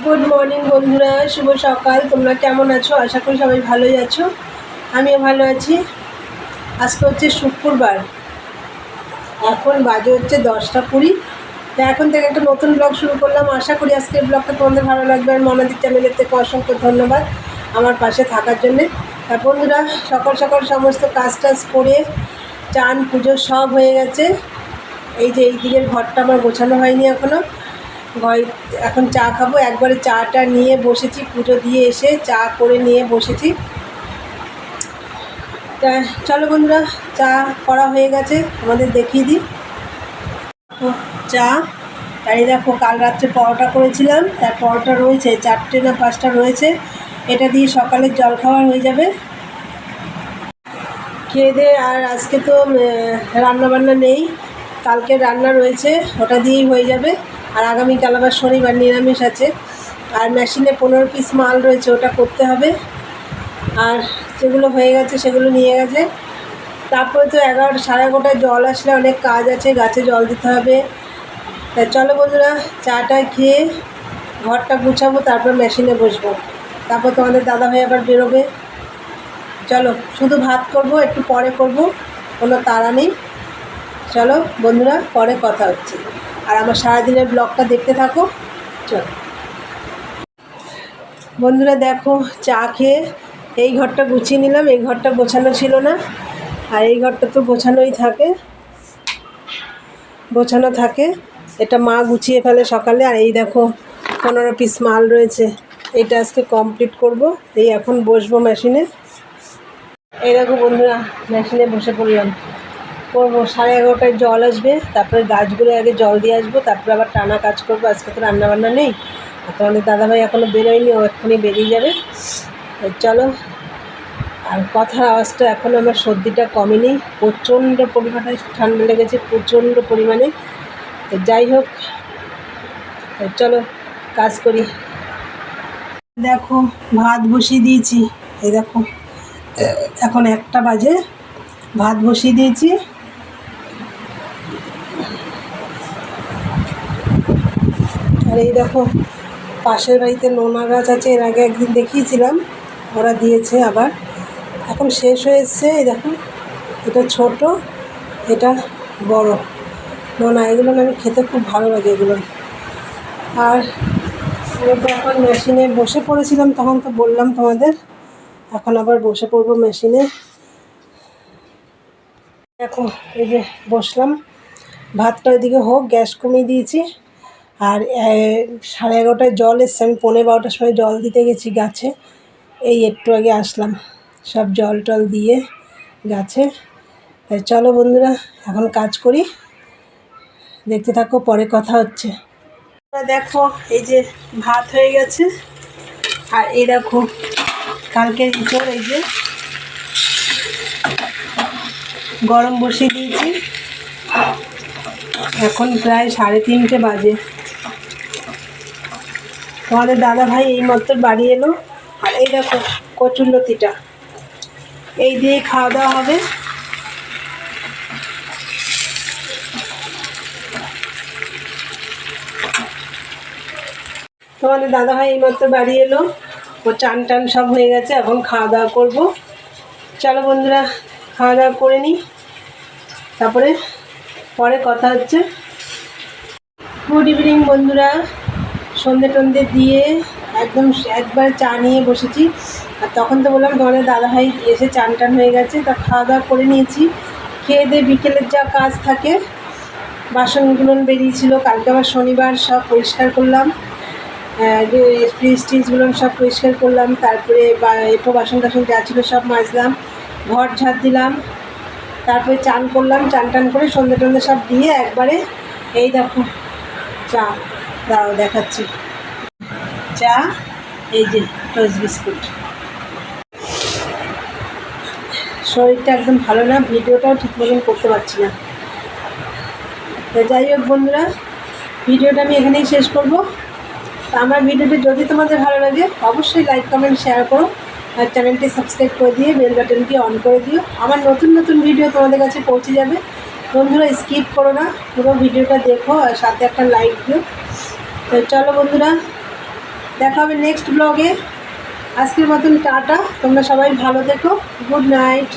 Good morning বন্ধুরা, শুভ সকাল। তোমরা কেমন আছো? আশা করি সবাই ভালোই আছো। আমিও ভালো আছি। আজকে হচ্ছে শুক্রবার, এখন বাজে হচ্ছে 10টা 20। তো এখন থেকে একটা নতুন ব্লগ শুরু করলাম। আশা করি আজকের ব্লগটা তোমাদের ভালো লাগবে। আর মনাদি চ্যানেলের থেকে অসংখ্য ধন্যবাদ আমার পাশে থাকার জন্যে। তা বন্ধুরা, সকাল সকাল সমস্ত কাজ টাজ করে চান পুজো সব হয়ে গেছে। এই যে এই দিকের ঘরটা আমার গোছানো হয়নি এখনও। এখন চা খাবো। একবারে চাটা নিয়ে বসেছি, পুজো দিয়ে এসে চা করে নিয়ে বসেছি। তা চলো বন্ধুরা, চা করা হয়ে গেছে, আমাদের দেখিয়ে দিই। চা আর এই দেখো, কাল রাত্রে পরোটা করেছিলাম, তার পরোটা রয়েছে 4টে না 5টা রয়েছে। এটা দিয়ে সকালের জলখাবার হয়ে যাবে। খেয়ে দিয়ে আর আজকে তো রান্নাবান্না নেই, কালকে রান্না রয়েছে, ওটা দিয়েই হয়ে যাবে। আর আগামীকাল আবার শনিবার, নিরামিষ আছে। আর মেশিনে 15 পিস মাল রয়েছে, ওটা করতে হবে। আর যেগুলো হয়ে গেছে সেগুলো নিয়ে গেছে। তারপরে তো 11 সাড়ে 11টায় জল আসলে অনেক কাজ আছে, গাছে জল দিতে হবে। তাই চলো বন্ধুরা, চাটা খেয়ে ঘরটা গুছাবো, তারপর মেশিনে বসবো। তারপর তোমাদের দাদাভাই আবার বেরোবে। চলো, শুধু ভাত করব, একটু পরে করব, কোনো তাড়া নেই। চলো বন্ধুরা, পরে কথা হচ্ছে। আর আমার সারাদিনের ব্লগটা দেখতে থাকো। চলো বন্ধুরা, দেখো চা খেয়ে এই ঘরটা গুছিয়ে নিলাম। এই ঘরটা গোছানো ছিল না, আর এই ঘরটা তো গোছানো থাকে। এটা মা গুছিয়ে ফেলে সকালে। আর এই দেখো 15 পিস মাল রয়েছে, এটা আজকে কমপ্লিট করব। এই এখন বসবো মেশিনে। এই দেখো বন্ধুরা, মেশিনে বসে পড়লাম, করবো। 11:30টায় জল আসবে, তারপরে গাছগুলো আগে জল দিয়ে আসবো, তারপরে আবার টানা কাজ করবো। আজকে তো রান্নাবান্না নেই। আর তোমাদের দাদাভাই এখনও বেরোয়নি, ও এক্ষুনি বেরিয়ে যাবে। চলো। আর কথার আওয়াজটা এখনও আমার সর্দিটা কমেনি, প্রচণ্ড পরিমাণে ঠান্ডা লেগেছে, প্রচণ্ড পরিমাণে। তো যাই হোক, চলো কাজ করি। দেখো ভাত বসিয়ে দিয়েছি। এই দেখো এখন 1টা বাজে, ভাত বসিয়ে দিয়েছি। আর এই দেখো, পাশের বাড়িতে নোনা গাছ আছে, এর আগে একদিন দেখিয়েছিলাম, ওরা দিয়েছে আবার, এখন শেষ হয়ে এসছে। এই দেখো, এটা ছোট, এটা বড় নোনা। এগুলো আমি খেতে খুব ভালো লাগে এগুলো। আর এখন মেশিনে বসে পড়েছিলাম, তখন তো বললাম তোমাদের। এখন আবার বসে পড়বো মেশিনে। দেখো এই যে বসলাম, ভাতটা ওইদিকে হোক, গ্যাস কমিয়ে দিয়েছি। আর 11:30টায় জল এসছে, আমি 11:45টার সময় জল দিতে গেছি গাছে। এই একটু আগে আসলাম, সব জল টল দিয়ে গাছে। তাই চলো বন্ধুরা, এখন কাজ করি, দেখতে থাকো, পরে কথা হচ্ছে। দেখো এই যে ভাত হয়ে গেছে। আর এই দেখো কালকের ইঁচড়, এই যে গরম বসিয়ে দিয়েছি। এখন প্রায় 3:30 বাজে। তোমাদের দাদাভাই এইমাত্র বাড়ি এলো। আর এই দেখো কচুরলতিটা, এই দিয়ে খাওয়া দাওয়া হবে। তোমাদের দাদাভাই এইমাত্র বাড়ি এলো, ও চান টান সব হয়ে গেছে, এখন খাওয়া দাওয়া করবো। চলো বন্ধুরা, খাওয়া দাওয়া করে নিই, তারপরে পরে কথা হচ্ছে। গুড ইভিনিং বন্ধুরা, সন্ধে টন্ধে দিয়ে একদম একবার চা নিয়ে বসেছি। আর তখন তো বললাম তোমাদের দাদাভাই এসে চান টান হয়ে গেছে, তা খাওয়া দাওয়া করে নিয়েছি। খেয়ে দিয়ে বিকেলের যা কাজ থাকে, বাসনগুলো বেরিয়েছিল, কালকে আবার শনিবার, সব পরিষ্কার করলাম। ফ্রিজ টিজগুলো সব পরিষ্কার করলাম। তারপরে একটু বাসন টাসন যা ছিল সব মাজলাম, ঘর ঝাড় দিলাম। তারপরে চান করলাম, চান টান করে সন্ধে টন্ধে সব দিয়ে একবারে এই দেখো চা, দাঁড়াও দেখাচ্ছি। চা, এই যে টোস্ট বিস্কুট। শরীরটা একদম ভালো না, ভিডিওটাও ঠিক মতন করতে পারছি না। তো যাই হোক বন্ধুরা, ভিডিওটা আমি এখানেই শেষ করব। আমার ভিডিওটি যদি তোমাদের ভালো লাগে, অবশ্যই লাইক কমেন্ট শেয়ার করো। আর চ্যানেলটি সাবস্ক্রাইব করে দিয়ে বেল বাটনটি অন করে দিও। আমার নতুন নতুন ভিডিও তোমাদের কাছে পৌঁছে যাবে। বন্ধুরা স্কিপ করো না, পুরো ভিডিওটা দেখো, আর সাথে একটা লাইক দিও। তো চলো বন্ধুরা, দেখা হবে নেক্সট ব্লগে। আজকের মতন টাটা, তোমরা সবাই ভালো থেকো, গুড নাইট।